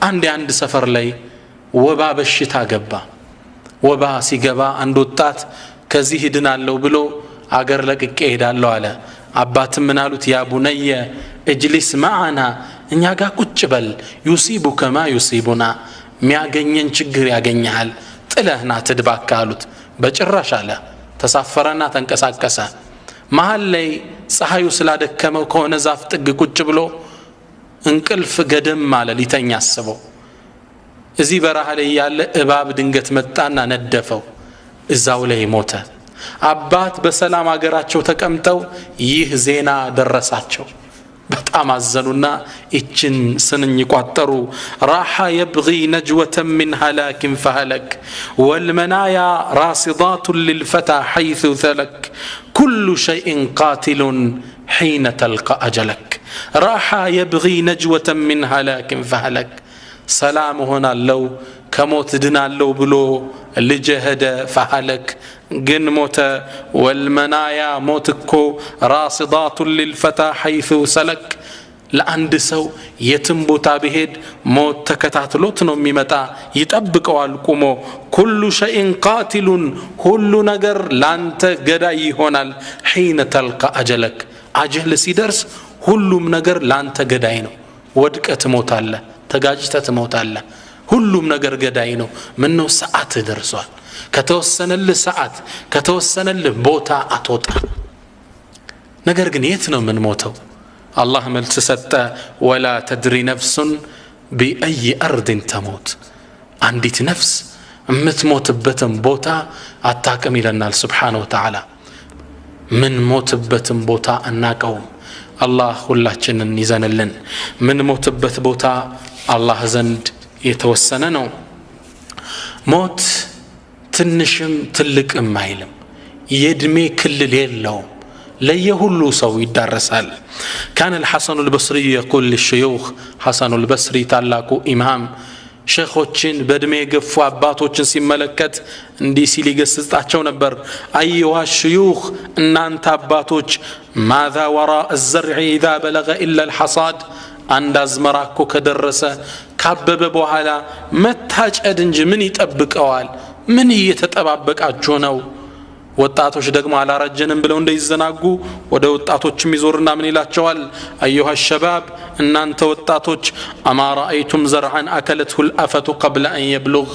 አንድ ሰፈር ላይ ወባ በሽታ ገባ። ወባ ሲገባ አንድ ወጣት ከዚህ ይድናለሁ ብሎ አገር ለቅቄ ሄዳለሁ አለ። አባትም ምን አሉት? ያ ቡነየ እጅሊስ ማዓና፣ እኛ ጋር ቁጭ በል፣ ዩሲቡከ ማ ዩሲቡና፣ ሚያገኘን ችግር ያገኛል፣ ጥለህና ትድባካ አሉት። በጭራሽ አለ። ተሳፈረና ተንቀሳቀሰ። መሃል ላይ ፀሐዩ ስላደከመው ከሆነ ዛፍ ጥግ ቁጭ ብሎ እንቅልፍ ገደም አለ። ሊተኛ አስበው። እዚህ በረሃ ላይ ያለ እባብ ድንገት መጣና ነደፈው። እዛው ላይ ሞተ። አባት በሰላም አገራቸው ተቀምጠው ይህ ዜና ደረሳቸው። በጣም አዘኑና እችን ስንኝ ቋጠሩ። ራሐ የብጊ ነጅወተን ምን ሀላኪን ፈሀለክ ወልመናያ ራሲዳቱን ልልፈታ ሐይث ተለክ ኩሉ ሸይእን ቃትሉን ሒነ ተልቃ አጀለክ። ራሐ የብጊ ነጅወተን ምን ሀላኪን ፈሀለክ፣ ሰላም ሆናለው ከሞት ድናለው ብሎ ልጅ ሄደ። ፈሀለክ ግን ሞተ። ወልመናያ ሞት እኮ ራሲዳቱን ልልፈታ ሐይث ሰለክ፣ ለአንድ ሰው የትም ቦታ ቢሄድ ሞት ተከታትሎት ነው የሚመጣ፣ ይጠብቀዋል ቁሞ። ኩሉ ሸይእን ቃትሉን፣ ሁሉ ነገር ላንተ ገዳይ ይሆናል። ሒነ ተልቃ አጀለክ፣ አጀል ሲደርስ ሁሉም ነገር ላንተ ገዳይ ነው። ወድቀህ ትሞታለህ፣ ተጋጅተህ ትሞታለህ። ሁሉም ነገር ገዳይ ነው። ምን ነው ሰዓት ደርሷል። ከተወሰነልህ ሰዓት ከተወሰነልህ ቦታ አትወጣ። ነገር ግን የት ነው ምን ሞተው? አላህ መልስ ሰጠ። ወላ ተድሪ ነፍሱን ቢአይ አርድን ተሞት፣ አንዲት ነፍስ የምትሞትበትን ቦታ አታቅም ይለናል ሱብሓነሁ ወተዓላ። ምን ሞትበትን ቦታ አናቀውም። አላህ ሁላችንን ይዘንልን። ምን ሞትበት ቦታ አላህ ዘንድ የተወሰነ ነው። ሞት ትንሽም ትልቅም አይልም፣ የእድሜ ክልል የለውም፣ ለየሁሉ ሰው ይዳረሳል። كان الحسن البصري يقول للشيوخ، حسن البصري ታላቁ ኢማም ሸኾችን በእድሜ የገፉ አባቶችን ሲመለከት እንዲህ ሲል ይገስጻቸው ነበር። አዩሃ ሽዩኽ፣ እናንተ አባቶች፣ ማዛ ወራء الزرع اذا بلغ الا الحصاد፣ አንድ አዝመራ እኮ ከደረሰ ካበበ በኋላ መታጨድ እንጂ ምን ይጠብቀዋል? ምን እየተጠባበቃችሁ ነው? ወጣቶች ደግሞ አላረጀንም ብለው እንደይዘናጉ ወደ ወጣቶችም ይዞርና ምን ይላቸዋል? አዩሃ ሸባብ፣ እናንተ ወጣቶች፣ አማ ረአይቱም ዘርዓን አከለትሁ ልአፈቱ ቀብለ አን የብሉግ፣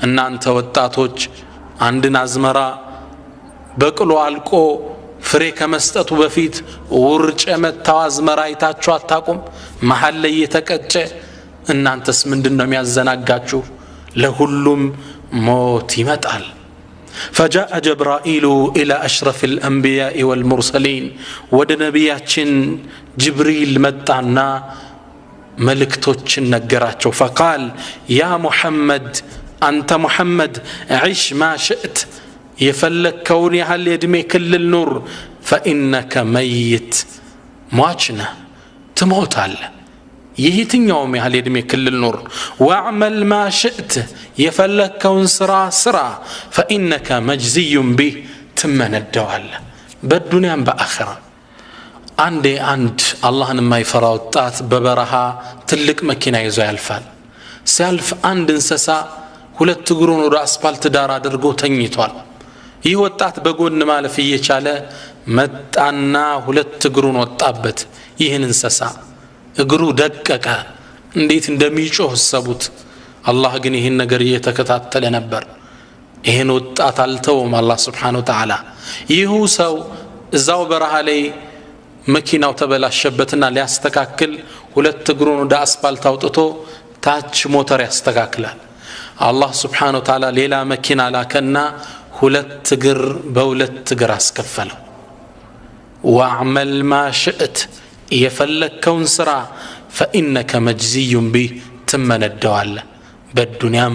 እናንተ ወጣቶች አንድን አዝመራ በቅሎ አልቆ ፍሬ ከመስጠቱ በፊት ውርጭ መታው አዝመራ አይታችሁ አታቁም? መሃል ላይ የተቀጨ። እናንተስ ምንድነው የሚያዘናጋችሁ? ለሁሉም ሞት ይመጣል። فجاء جبرائيل إلى أشرف الأنبياء والمرسلين، ود نبياتين جبريل متعنا ملكتوچن نغراچو، فقال يا محمد، أنت محمد، عش ما شئت، يفلك كوني هل يدمي كل النور، فإنك ميت، مواچنا تموت على يهتن يومي هل يدمي كل النور، واعمل ما شئت، يفلك كون سرا سرا، فإنك مجزي به، تمن الدوال بالدنيا بآخرة. عندي عند الله ما يفرع الطاعت ببرها تلك مكينة يزوي الفال سالف عند انسسا ሁለት እግሩን ወደ አስፋልት ዳር አድርጎ ተኝቷል። ይህ ወጣት በጎን ማለፍ እየቻለ መጣና ሁለት እግሩን ወጣበት። ይህን እንሰሳ እግሩ ደቀቀ፣ እንዴት እንደሚጮህ ሰቡት። አላህ ግን ይህን ነገር እየተከታተለ ነበር። ይህን ወጣት አልተውም አላህ Subhanahu Wa Ta'ala። ይሁ ሰው እዛው በረሃ ላይ መኪናው ተበላሸበትና ሊያስተካክል ሁለት እግሩን ወደ አስፋልት አውጥቶ ታች ሞተር ያስተካክላል። አላህ Subhanahu Wa Ta'ala ሌላ መኪና ላከና ሁለት እግር በሁለት እግር አስከፈለው። ወአዕመል ማ ሽእት፣ የፈለከውን ስራ፣ فإنك مجزي به، تمندዋለ በዱንያም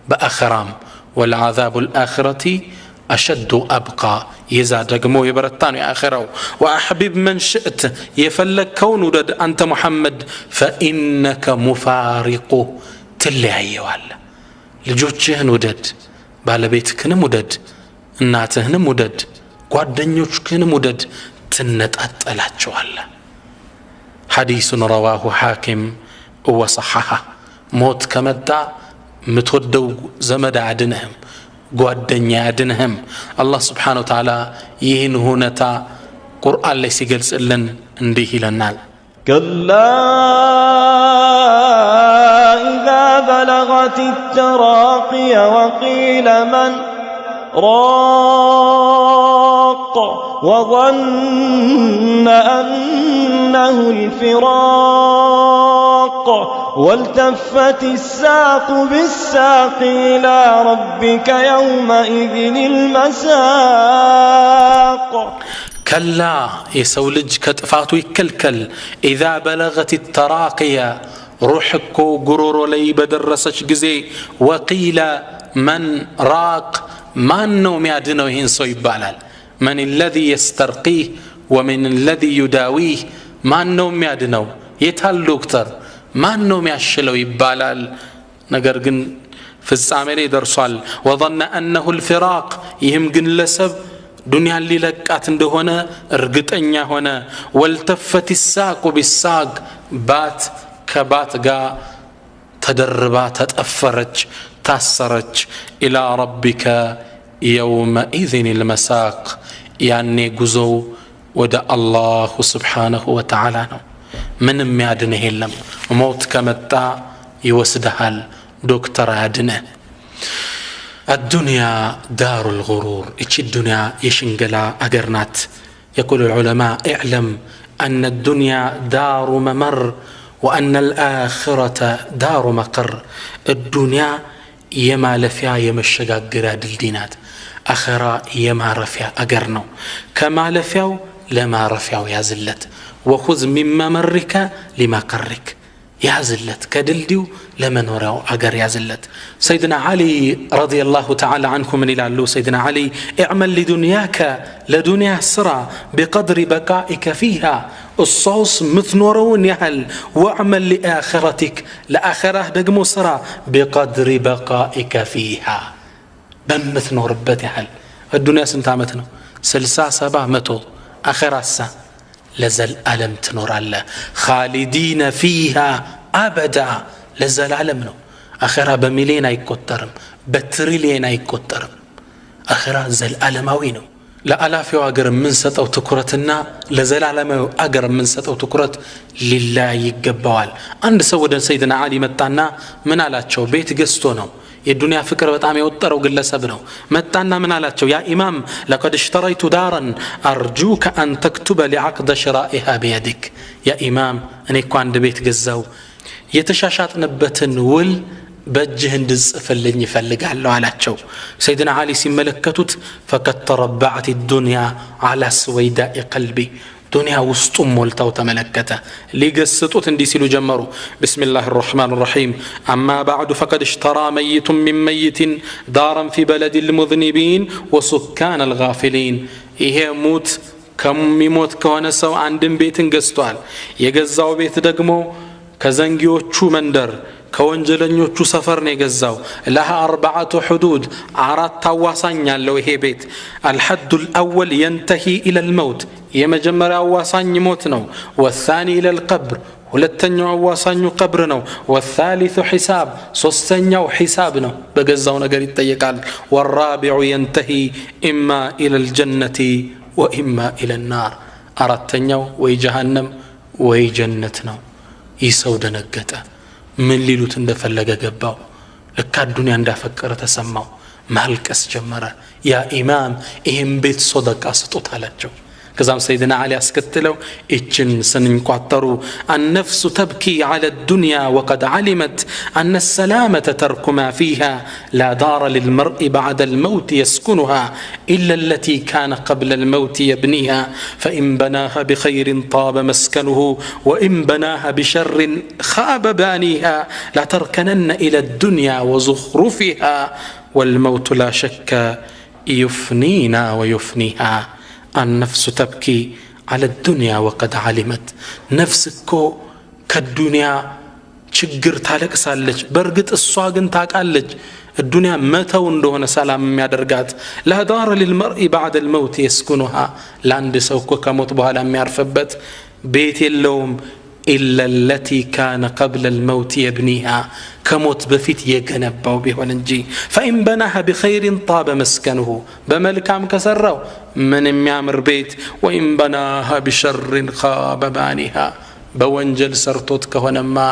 በአኺራም። والعذاب الآخرة أشد أبقى، يزا دقمو يبرتانو آخره. وأحبب من شئت، يفلك كون ودد أنت محمد، فإنك مفارقه، تلعي والله ልጆችህን ውደድ፣ ባለቤትህንም ውደድ፣ እናትህንም ውደድ፣ ጓደኞችህንም ውደድ፣ ትነጣጠላቸዋለህ። ሐዲሱን ረዋሁ ሐኪም ወሰሐሐ። ሞት ከመጣ ምትወደው ዘመድ አድነህም ጓደኛ አድነህም አላህ Subhanahu Wa Ta'ala ይህን ሁነታ ቁርአን ላይ ሲገልጽልን እንዲህ ይለናል كلا إذا بلغت التراقي وقيل من راق وظن أنه الفراق والتفت الساق بالساق إلى ربك يومئذ المساق كلا يسولج كتفاتو يكلكل إذا بلغت التراقية روحكو قرورو لي بدرسش جزي وقيل من راق ما النوم يعدنو هنسو يبالال من الذي يسترقيه ومن الذي يداويه ما النوم يعدنو يتهل دكتور ما النوم يعشلو يبالال نقرقن في السامري درسوال وظن أنه الفراق يهمقن لسب دنيا اللي لقات እንደሆነ እርግጠኛ ሆነ والتفت الساق بالساق بات كبات غا تدربا تطفرج تاسرج الى ربك يومئذ المساق يعني ጉዞው ወደ አላህ Subhanahu Wa Ta'ala ነው ምንም ያድነህ የለም ሞት ከመጣ ይወስደሃል ዶክተር ያድነህ الدنيا دار الغرور إيش الدنيا يشنقلا أقرنات يقول العلماء اعلم أن الدنيا دار ممر وأن الآخرة دار مقر الدنيا يما لفيا يما الشقاق قراد الدينات آخرة يما رفيا أقرنو كما لفياو لما رفياو يا زلت وخذ مما مرك لما قرك يا زلت كدلديو لمن وراء أجر يا زلت سيدنا علي رضي الله تعالى عنه من العلو سيدنا علي اعمل لدنياك لدنيا سرى بقدر بقائك فيها الصوص مثنورون يهل واعمل لآخرتك لآخرة دقمو سرى بقدر بقائك فيها بمثنور بتهل الدنيا سنتامتنا سلسا سبا متو آخرة سا لزل ألم تنور الله خالدين فيها أبدا لزل ألم نو آخرة بمليين يكترم بتريلين يكترم آخرة زل ألموينو لا ألاف أجر من ست أو تكرتنا لزل ألم أجر من ست أو تكرت لله يجبال عند سودا سيدنا علي متنا من على شو بيت جستونو الدنيا فكرة بتعمي وتر وقل سبنو متنا من على شو يا إمام لقد اشتريت دارا أرجوك أن تكتب لعقد شرائها بيدك يا إمام أنا كان بيت جزاو يتشاشات نبتن ول بجهن دز فلني فلق على شو سيدنا علي سملكتت فقد تربعت الدنيا على سويداء قلبي دنيا وسطم مولتاو تملكته ليقسطوت انديسيلو جمرو بسم الله الرحمن الرحيم أما بعد فقد اشترى ميت من ميت دارا في بلد المذنبين وسكان الغافلين إيه موت كم يموت كونسو عندن بيت قسطوال يقزاو بيت دقمو كزنجيوچو مندر كونجلنيوچو سفر نيغزاو لها 4 حدود عرات تواسانيا لو هي بيت الحد الأول ينتهي إلى الموت يمجمر أواسان يموت نو والثاني إلى القبر ولتنيو أواسان قبر نو والثالث حساب سوستنيو حساب نو بقزاو نقر يتيقال والرابع ينتهي إما إلى الجنة وإما إلى النار أردتنيو ويجهنم ويجنت نو يسو دنقتا من ليلو تندفلق قباو لكا الدنيا اندافكر تسماو مالكس جمرا يا إمام إهم بيت صدقاء سطوت على الجو كزام سيدنا علي أسكتلو إتشن سنين قعطرو النفس تبكي على الدنيا وقد علمت أن السلامة ترك ما فيها لا دار للمرء بعد الموت يسكنها إلا التي كان قبل الموت يبنيها فإن بناها بخير طاب مسكنه وإن بناها بشر خاب بانيها لا تركنن إلى الدنيا وزخرفها والموت لا شك يفنينا ويفنيها النفس تبكي على الدنيا وقد علمت نفسكو كالدنيا ችግር ታለቅሳለች በርግጥ እሷ ግን ታቃለች الدنيا متى እንደሆነ ሰላም የሚያደርጋት لا دار للمرء بعد الموت يسكنها ላንድ ሰው እኮ ከሞት በኋላ የሚያርፍበት ቤት የለውም إلا التي كان قبل الموت يبنيها كموت بفيت يجنبوا بهن انجي فإن بناها بخير طاب مسكنه بملكام كسروا من يعمر بيت وإن بناها بشر خاب بانها بوانجل سرتوت كهنما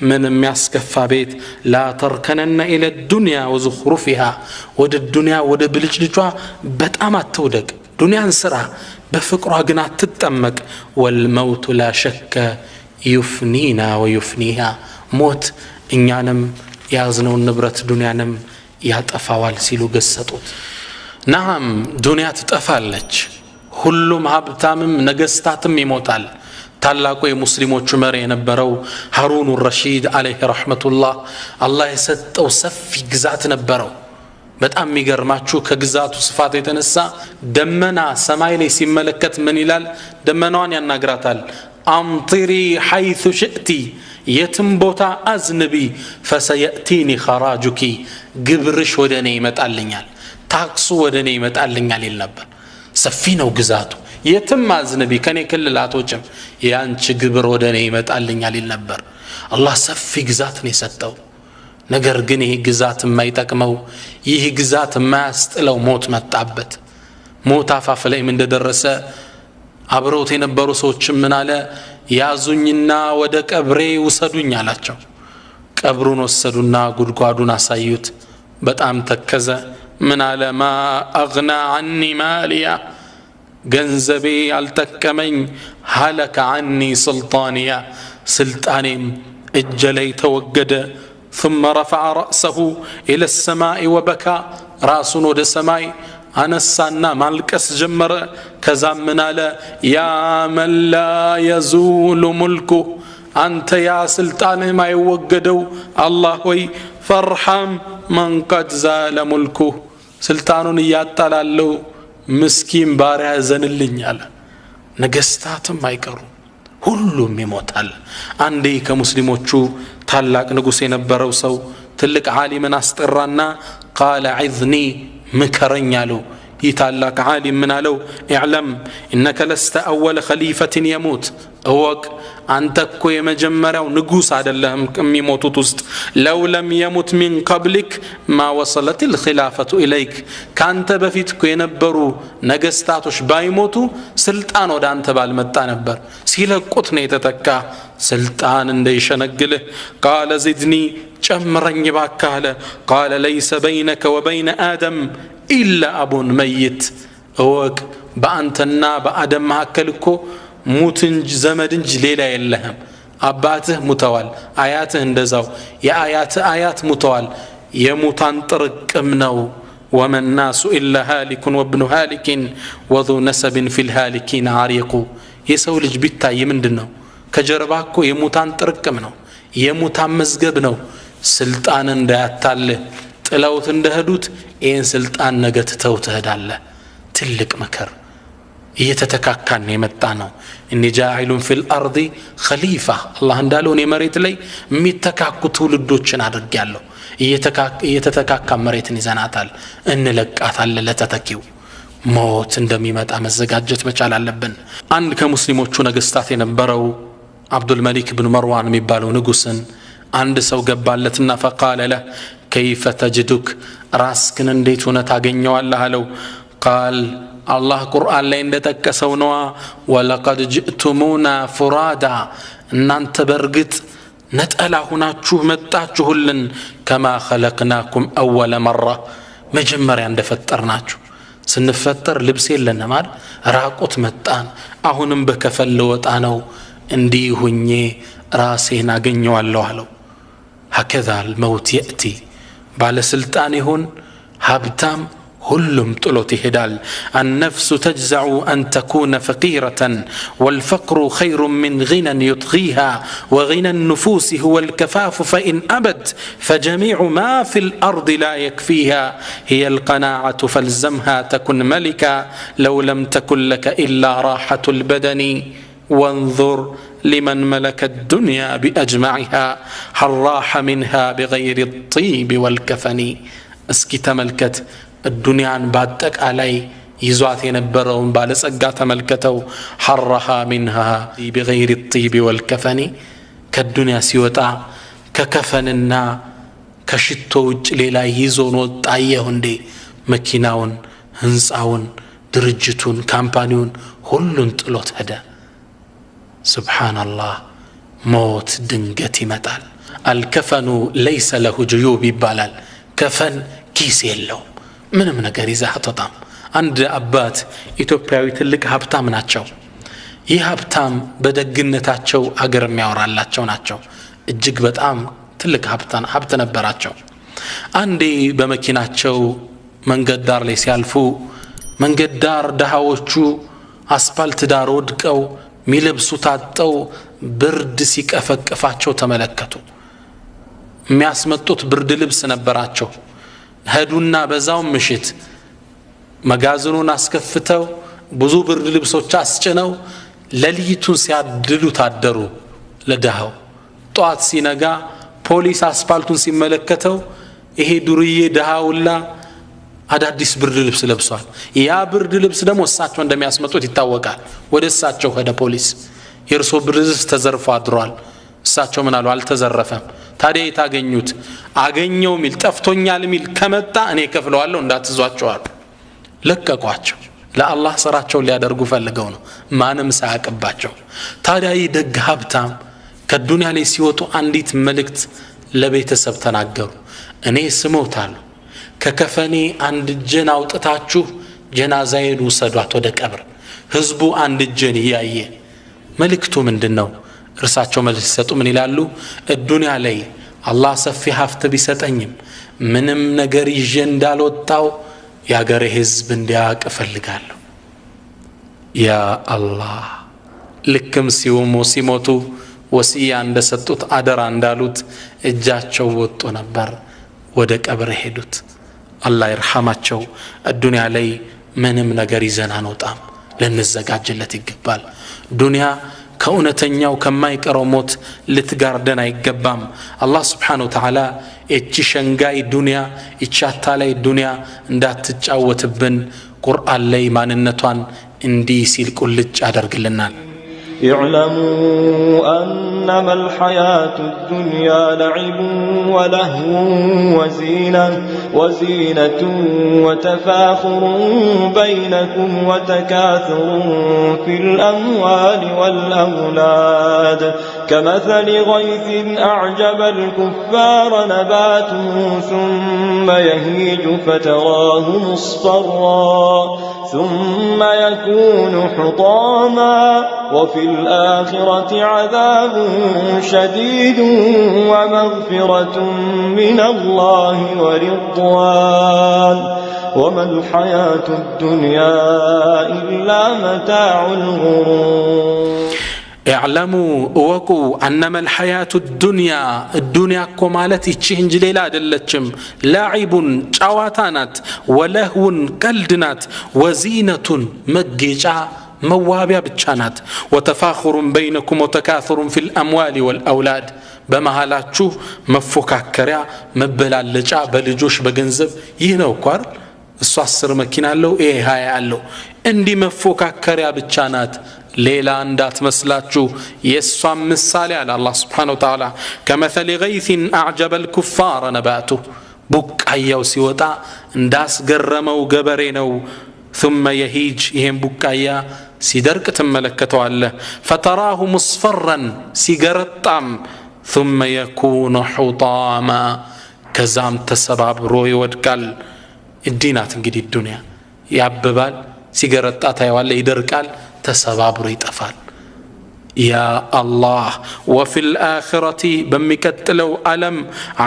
من يسكفى بيت لا تركنن إلى الدنيا وزخرفها ود الدنيا ود بلجلجوا بتأمات تودك دنيا انسرها بفكرها قناة تتأمك والموت لا شك يفنينا ويفنيها موت إنيانم يازنو النبرة دنيانم ياتأفوال سيلو قصتوت نعم دنيا تتأفالج ሁሉም ሀብታምም ነገስታትም ይሞታል ታላቁ የሙስሊሞች መሪ የነበረው ሃሩን الرشيد عليه رحمة الله አላህ የሰጠው ሰፊ ግዛት ነበረው በጣም የሚገርማችሁ ከግዛቱ ስፋት የተነሳ ደመና ሰማይ ላይ ሲመለከት ምን ይላል ደመናዋን ያናግራታል አምጥሪ حيث شئت የትም ቦታ አዝንቢ فسيأتيني خراجك ግብርሽ ወደኔ ይመጣልኛል ታክሱ ወደኔ ይመጣልኛል ይል ነበር ሰፊ ነው ግዛቱ የትም አዝንቢ ከኔ ክልላቶችም ያንቺ ግብር ወደኔ ይመጣልኛል ይል ነበር አላህ ሰፊ ግዛት ነው የሰጠው ነገር ግን ይሄ ግዛት የማይጠቅመው ይሄ ግዛት የማያስጥለው ሞት መጣበት ሞት አፋፍ ላይ እንደደረሰ አብረውት የነበሩ ሰዎች ምን አለ ያዙኝና ወደ ቀብሬ ውሰዱኝ አላቸው ቀብሩን ወሰዱና ጉድጓዱን አሳዩት በጣም ተከዘ ምን አለ ማ አግና عني ማሊያ ገንዘቤ አልጠቀመኝ ሀለከ عني سلطانيا ስልጣኔም እጄ ላይ ተወገደ ثم رفع رأسه إلى السماء وبكى راسون ود السماء أنسانا مالكس جمر كزامنا لا يا من لا يزول ملكه أنت يا سلطان ما يوجدوا الله وي فارحم من قد زال ملكه سلطان ياتلالو مسكين بارع زن اللي نجستاتم ما يكرو ሁሉም ይሞታል አንዴ ከሙስሊሞቹ ታላቅ ንጉስ የነበረው ሰው ትልቅ ዓሊምን አስጠራና قال عذني مكرኝ አለው ይታላቅ ዓሊም ምን አለው اعلم انك لست اول خليفه يموت እወቅ አንተ እኮ የመጀመሪያው ንጉስ አይደለህም ከሚሞቱት ውስጥ لو لم يمت من قبلك ما وصلت الخلافه اليك ካንተ በፊት እኮ የነበሩ ነገስታቶች ባይሞቱ ስልጣን ወደ አንተ ባልመጣ ነበር ሲለቁት ነው የተተካ ስልጣን እንደይሸነግልህ قال زدني ጨምረኝ ባካለ قال ليس بينك وبين آدم إلا أب ميت እወቅ በአንተና በአደም መካከል እኮ ሙት እንጂ ዘመድ እንጂ ሌላ የለህም አባትህ ሙተዋል አያትህ እንደዛው የአያትህ አያት ሙተዋል የሙታን ጥርቅም ነው وما الناس إلا هالك وابن هالك وذو نسب في الهالكين عريق የሰው ልጅ ቢታይ ምንድነው ከጀርባ እኮ የሙታን ጥርቅም ነው የሙታን መዝገብ ነው ስልጣን እንዳያታልህ ጥለውት እንደሄዱት ይህን ስልጣን ነገ ትተው ትሄዳለህ ትልቅ መከር እየተተካካን የመጣ ነው እኒ ጃኢሉን ፊል አርዲ ኸሊፋ አላህ እንዳለው እኔ መሬት ላይ የሚተካኩ ትውልዶችን አድርጌያለሁ እየተተካካ መሬትን ይዘናታል እንለቃታለን ለተተኪው ሞት እንደሚመጣ መዘጋጀት መቻል አለብን አንድ ከሙስሊሞቹ ነገስታት የነበረው አብዱል መሊክ ኢብኑ መርዋን የሚባለው ንጉስን አንድ ሰው ገባለትና فقال له كيف تجدك راسكن እንዴት ሆነ ታገኘዋለህ አለው قال الله قرآن ላይ እንደተከሰው ነው ولقد جئتمونا فرادا እናንተ በርግጥ ነጠላ ሆናችሁ መጣችሁልን كما خلقناكم اول مره መጀመሪያ እንደፈጠርናችሁ ስንፈጠር ልብስ የለንም አይደል ራቁት መጣን አሁንም በከፈል ወጣ ነው እንዲህ ሁኜ ራሴን አገኘዋለሁ አለው هكذا الموت يأتي ባለ ስልጣን ይሁን ሀብታም ሁሉም ጥሎት ይሄዳል النفس تجزع أن تكون فقيرة والفقر خير من غنى يطغيها وغنى النفوس هو الكفاف فإن أبد فجميع ما في الأرض لا يكفيها هي القناعة فالزمها تكن ملكا لو لم تكن لك إلا راحة البدن وانظر لمن ملك الدنيا بأجمعها هل راح منها بغير الطيب والكفن اسكي تملكت الدنيا باتك علي ይዟት የነበረውን ባለጸጋ ተመልከተው حرها منها بغير الطيب والكفن ከዱንያ ሲወጣ ከከፈንና ከሽቶ ውጭ ሌላ ይዞን ወጣየው እንዴ መኪናውን ህንጻውን ድርጅቱን ካምፓኒውን ሁሉን ጥሎት ሄደ ሱብሃንአላህ ሞት ድንገት ይመጣል الكفن ليس له جيوب ይባላል ከፈን ኪስ የለው ምንም ነገር ይዘህ አትወጣም አንድ አባት ኢትዮጵያዊ ትልቅ ሀብታም ናቸው ይህ ሀብታም በደግነታቸው አገር የሚያወራላቸው ናቸው እጅግ በጣም ትልቅ ሀብት ነበራቸው አንዴ በመኪናቸው መንገድ ዳር ላይ ሲያልፉ መንገድ ዳር ደሃዎቹ አስፋልት ዳር ወድቀው ሚለብሱት አጥተው ብርድ ሲቀፈቅፋቸው ተመለከቱ የሚያስመጡት ብርድ ልብስ ነበራቸው ሄዱና በዛው ምሽት መጋዘኑን አስከፍተው ብዙ ብርድ ልብሶች አስጭነው ለሊቱን ሲያድሉ ታደሩ ለደሃው ጧት ሲነጋ ፖሊስ አስፋልቱን ሲመለከተው ይሄ ዱርዬ ደሃውላ አዳዲስ ብርድ ልብስ ለብሷል ያ ብርድ ልብስ ደግሞ እሳቸው እንደሚያስመጡት ይታወቃል ወደ እሳቸው ሄደ ፖሊስ የርሶ ብርድ ልብስ ተዘርፎ አድሯል እሳቸው ምን አሉ አልተዘረፈም ታዲያ የታገኙት አገኘው ሚል ጠፍቶኛል ሚል ከመጣ እኔ ከፍለዋለሁ እንዳትዟቸዋል ለቀቋቸው ለአላህ ስራቸው ሊያደርጉ ፈልገው ነው ማንም ሳያቀባቸው ታዲያ ይደግ ሀብታም ከዱንያ ላይ ሲወጡ አንዲት መልእክት ለቤተሰብ ተናገሩ እኔ ስሞታለሁ ከከፈኔ አንድ ጀና አውጥታችሁ ጀናዛዬን ውሰዷት ወደ ቀብር ህዝቡ አንድ ጀን ያየ መልእክቱ ምንድነው እርሳቸው መልስ ሲሰጡ ምን ይላሉ ዱንያ ላይ አላህ ሰፊ ሀብት ቢሰጠኝም ምንም ነገር ይዤ እንዳልወጣው ያገሬ ህዝብ እንዲያውቅ ፈልጋለሁ ያ አላህ ልክም ሲሞቱ ወሲያ እንደሰጡት አደራ እንዳሉት እጃቸው ወጥቶ ነበር ወደ ቀብር ሄዱት አላህ ይርሐማቸው ዱንያ ላይ ምንም ነገር ይዘን አንወጣም ለንዘጋጅለት ይገባል ዱንያ ከእውነተኛው ከማይቀረው ሞት ልትጋርደን አይገባም አላህ Subhanahu Wa Ta'ala እቺ ሸንጋይ ዱንያ እቺ አታላይ ዱንያ እንዳትጫወትብን ቁርአን ላይ ማንነቷን እንዲህ ሲል ቁልጭ ያደርግልናል اعلموا أنما الحياة الدنيا لعب ولهو وزينة وتفاخر بينكم وتكاثر في الأموال والأولاد كمثل غيث أعجب الكفار نباته ثم يهيج فتراه مصفرا ثم يكون حطاما وفي الآخرة عذاب شديد ومغفرة من الله ورضوان وما الحياة الدنيا إلا متاع الغرور اعلموا وقوا أنما الحياة الدنيا كمالتي تشهنج ليلة دلتشم لاعب شواتانات ولهو كالدنات وزينة مجيجا موابيا بتشانات وتفاخر بينكم وتكاثر في الأموال والأولاد بمهالاتشو مفوكاكريا مبلالجا بلجوش بجنزب يهنو كوار الصاصر مكينا له هاي قالو اندي مفوكاكريا بتشانات ሌላ እንዳትመስላችሁ የሷም ምሳሌ አለ አላህ Subhanahu Wa Ta'ala كمثل غيث اعجب الكفار نباته ቡቃያው ሲወጣ እንዳስገረመው ገበሬ ነው ثم يهيج ይሄን ቡቃያ ሲደርቅ ተመለከተዋለህ فتراه مصفرا ሲገረጣም ثم يكون حطاما ከዛም ተሰባብሮ ይወድቃል እዲናት እንግዲህ ዱንያ ያብባል ሲገረጣ ታይዋለ ይደርቃል تسبابر يطفال يا الله وفي الآخرة بمكتلو ألم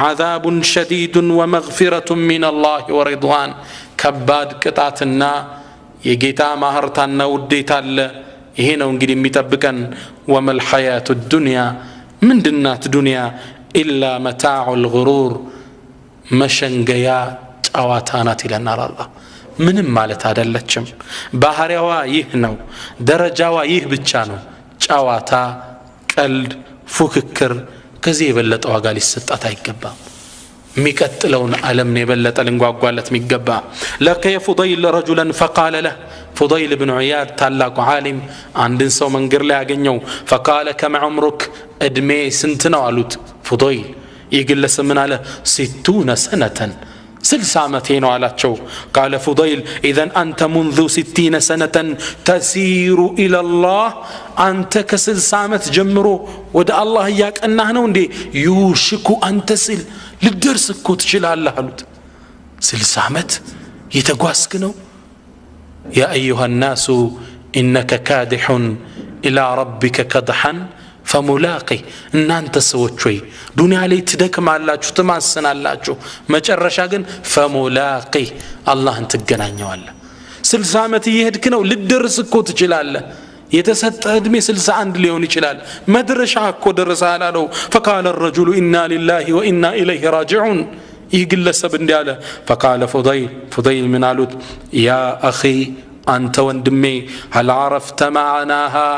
عذاب شديد ومغفرة من الله ورضوان كباد قطعتنا يجيتا مهرتنا وديتا هنا ونجد متبكا وما الحياة الدنيا من دنات دنيا إلا متاع الغرور مشنجيا أواتانات إلى نار الله ምንም ማለት አይደለችም ባህሪያዋ ይህ ነው ደረጃዋ ይህ ብቻ ነው ጫዋታ ቀልድ ፉክክር ከዚህ የበለጠ ዋጋ ሊሰጣት አይገባም ميكتلون ألم نبلت لنقوالت ميقبا لقي فضيل رجلا فقال له فضيل بن عياد تالاق عالم عندن سو من قرلا أغنيو فقال كم عمرك أدمي سنتنا علوت فضيل يقول لسمن على 60 سنة 60 على شو قال فضيل إذن أنت منذ 60 سنة تسير إلى الله أنت ك60 جمرو ود الله إياك أنه نوندي يوشك أن تصل للدرس كوت شلا الله علوت 60 يتقواسكنو يا أيها الناس إنك كادح إلى ربك كدحا فملاقي ان انت سوچوي دنيا لي تدكم አላችሁ ትማሰናላችሁ መጨረሻ ግን فملاقي الله انت تገናኘዋለ 60 አመት ይሄድክ ነው ልደርስ እኮ ትችላለህ የተሰጠ እድሜ 61 ሊሆን ይችላል መድረሻ እኮ ደረሰሃል አለው فقال الرجل إنا لله وإنا إليه راجعون ይግለሰብ እንዲያለ فقال فضيل من علوت يا أخي أنت وندمي هل عرفت معناها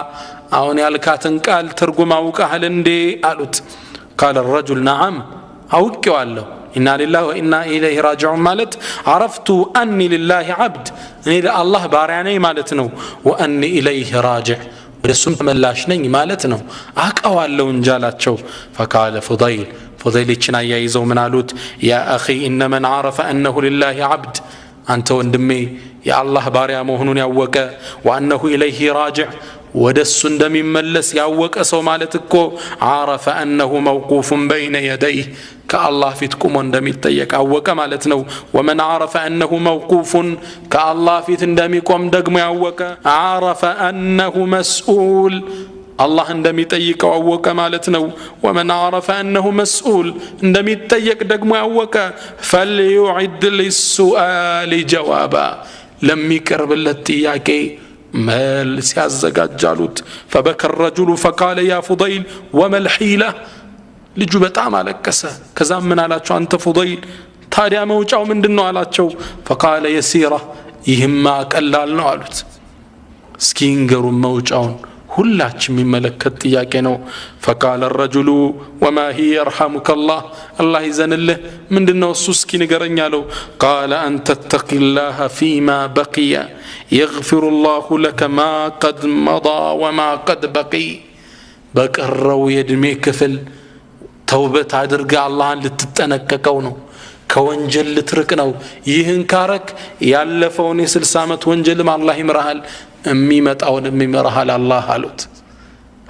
أون يالكاتن قال ترجم أوكهل اندي قالت قال الرجل نعم أوكي والله إنا لله وإنا إليه راجعون مالت عرفت أني لله عبد إني الله بارعني مالتنو وأني إليه راجع ورسوم تملاشني مالتنو أكوالله انجالاتشو فقال فضيل يتشنا يايزو من علوت يا أخي إن من عرف أنه لله عبد أنت وندمي يا الله باريا مهنون يوك وأنه إليه راجع ودس دم ملس يوك سو مالتكو عرف أنه موقوف بين يديه كالله في تكم دم يتيك أوك مالتنو ومن عرف أنه موقوف كالله في تندمكم دقم يوك عرف أنه مسؤول الله عندما يتيك أوك مالتنو ومن عرف أنه مسؤول عندما يتيك دقم يوك فليعد للسؤال جوابا لم يكرب التياكي مال سيازقات جالوت فبكى الرجل فقال يا فضيل وما الحيلة لجبت عمالك كذا من على أنت فضيل تاريا موجعو من دنو على فقال يسيرة يهمك ألا لنعلت سكينجر موجعون ሁላች የሚመለከት ጥያቄ ነው فقال الرجل وما هي يرحمك الله يزنله ምንድነው እሱ እስኪ ንገረኝ አለው قال ان تتقي الله فيما بقي يغفر الله لك ما قد مضى وما قد بقي በቀረው የእድሜ ክፍል ተውበት አድርጋ አላህን ልትጠነቀቀው ነው ከወንጀል ልትርቅ ነው ይህን ካረክ ያለፈውን የ60 አመት ወንጀልም አላህ ይምራሃል እሚመጣውን እሚመራሃል አላህ አሉት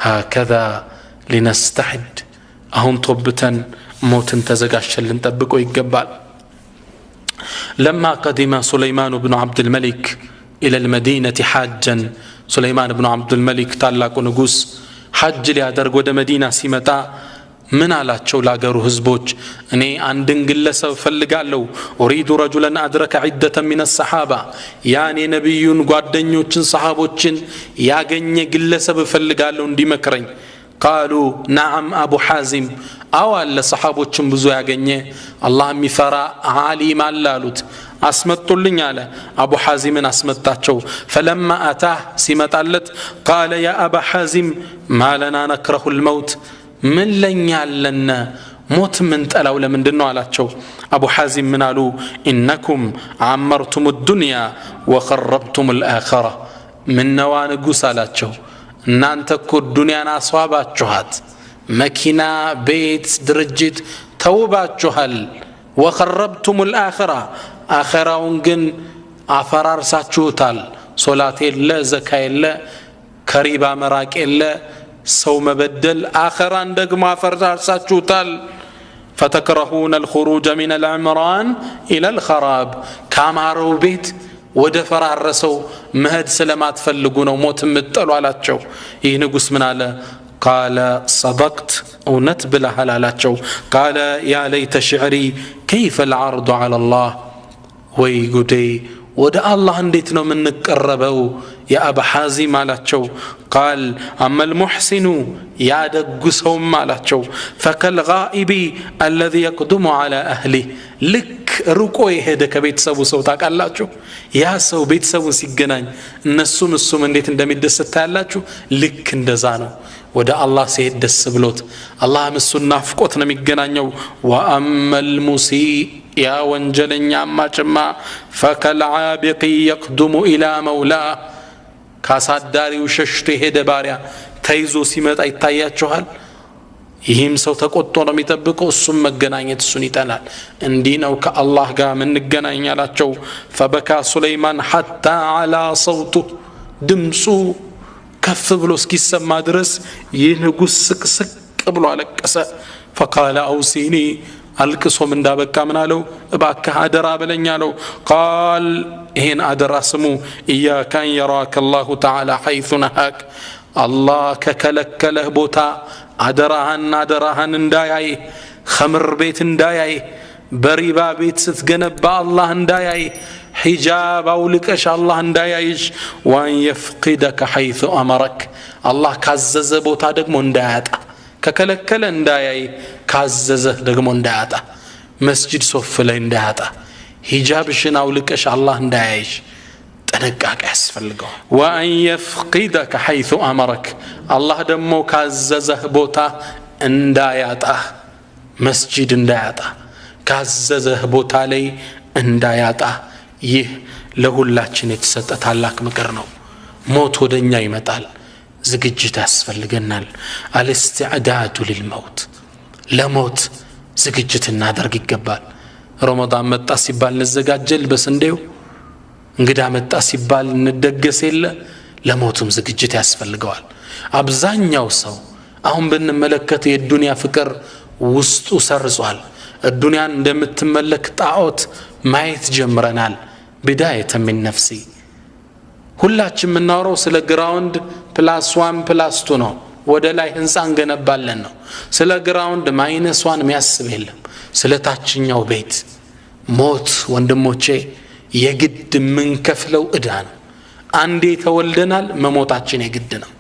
هكذا لنستعد አሁን ተውበተን ሞትን ተዘጋጅተን ጠብቆ ይገባል لما قدم سليمان بن عبد الملك إلى المدينة حاجا سليمان بن عبد الملك ታላቁ ንጉስ ሐጅ ሊያደርግ ወደ መዲና ሲመጣ من አላቸው ላገሩ ህዝቦች እኔ አንድን ግለሰብ ፈልጋለሁ اريد رجلا ادرك عده من الصحابه ያኔ ነብዩን ጓደኞችን ሰሃቦችን ያገኘ ግለሰብ ፈልጋለሁ እንዲመክረኝ قالوا نعم ابو حازم او አለ ሰሃቦችን ብዙ ያገኘ አላህ የሚፈራ ዓሊም አላሉት አስመጡልኝ አለ አቡ ሐዚምን አስመጣቸው فلما اتاه ሲመጣለት قال يا ابا حازم ما لنا نكره الموت من لن يعلن موت من تلاو لمندنو علاتشو أبو حازم من قالوا إنكم عمرتم الدنيا وخربتم الآخرة من نوان قوس علاتشو نانتكو الدنيا ناسوابات جهات مكينة بيت درجت توبات جهل وخربتم الآخرة آخرة ونقن عفرار ساتشوتال صلاة الله زكاة الله كريبا مراك الله سو مبدل آخران دقما فرساتشوتال فتكرهون الخروج من العمران إلى الخراب كامارو بيت ودفر الرسو مهد سلامات فلقون وموت متلو على تشو ينقص من على قال صدقت ونتبل على تشو قال يا ليت شعري كيف العرض على الله ويقولي ودا الله انديتنا من نقربه يا أبا حازم مالاتشو قال أما المحسن يا دقسهم مالاتشو فكالغائب الذي يقدم على أهله لك ሩቆ የሄደ ከቤተሰቡ ሰው ታውቃላችሁ ያ ሰው ቤተሰቡን ሲገናኝ እነሱም እሱም እንዴት እንደሚደሰት ታያላችሁ ልክ እንደዛ ነው ወደ አላህ ሲሄድ ደስ ብሎት አላህ እሱን ናፍቆት ነው የሚገናኘው ወአመል ሙሲ ያ ወንጀለኛ ማጭማ ፈከልዓቢቂ يقدم الى مولاه ካሳዳሪው ሸሽቶ የሄደ ባሪያ ተይዞ ሲመጣ ይታያችኋል ይህም ሰው ተቆጥቶ ነው የሚጠብቀው እሱም መገናኘት እሱን ይጠላል እንዲህ ነው ከአላህ ጋር ምን እንገናኛላቸው فبكى سليمان حتى على صوته ድምፁ ከፍ ብሎ እስኪሰማ ድረስ ይህ ንጉስ ስቅስቅ ብሎ አለቀሰ فقال اوصيني አልቅሶም እንዳበቃ ምን አለው እባክህ አደራ በለኝ አለው قال ይሄን አደራ ስሙ إياك أن يراك الله تعالى حيث نهاك الله ከከለከለህ ቦታ አደራህን እንዳያይ ኸምር ቤት እንዳያይ በሪባ ቤት ስትገነባ አላህ እንዳያይ ሒጃብ አውልቀሽ አላህ እንዳያይሽ وأن يفقدك حيث أمرك الله ካዘዘ ቦታ ደግሞ እንዳያጣ ከከለከለ እንዳያይ ካዘዘ ደግሞ እንዳያጣ መስጂድ ሶፍ ላይ እንዳያጣ ሒጃብሽን አውልቀሽ አላህ እንዳያይሽ ጥንቃቄ ያስፈልገው وأن يفقدك حيث أمرك الله ደግሞ ካዘዘህ ቦታ እንዳያጣ መስጂድ እንዳያጣ ካዘዘህ ቦታ ላይ እንዳያጣ ይህ ለሁላችን የተሰጠ ታላቅ ምክር ነው ሞት ወደኛ ይመጣል ዝግጅት ያስፈልገናል الاستعداد للموت ለሞት ዝግጅት እናደርግ ይገባል ረመዳን መጣ ሲባል እንዘጋጀል በስንዴው እንግዳ መጣ ሲባል እንደገስ የለ ለሞቱም ዝግጅት ያስፈልገዋል አብዛኛው ሰው አሁን በእንመለከት የዱንያ ፍቅር ውስጡ ሰርጿል الدنيان እንደምትመለክ ጣዖት ማየት ጀምረናል بدايه من نفسي ሁላችን የምናወራው ስለ ግራውንድ +1 +2 ነው ወደ ላይ ህንጻ እንገነባለን ነው ስለ ግራውንድ -1 የሚያስብ የለም ስለ ታችኛው ቤት ሞት ወንድሞቼ የግድ ምን ከፍለው እዳ ነው አንዴ ተወልደናል መሞታችን የግድ ነው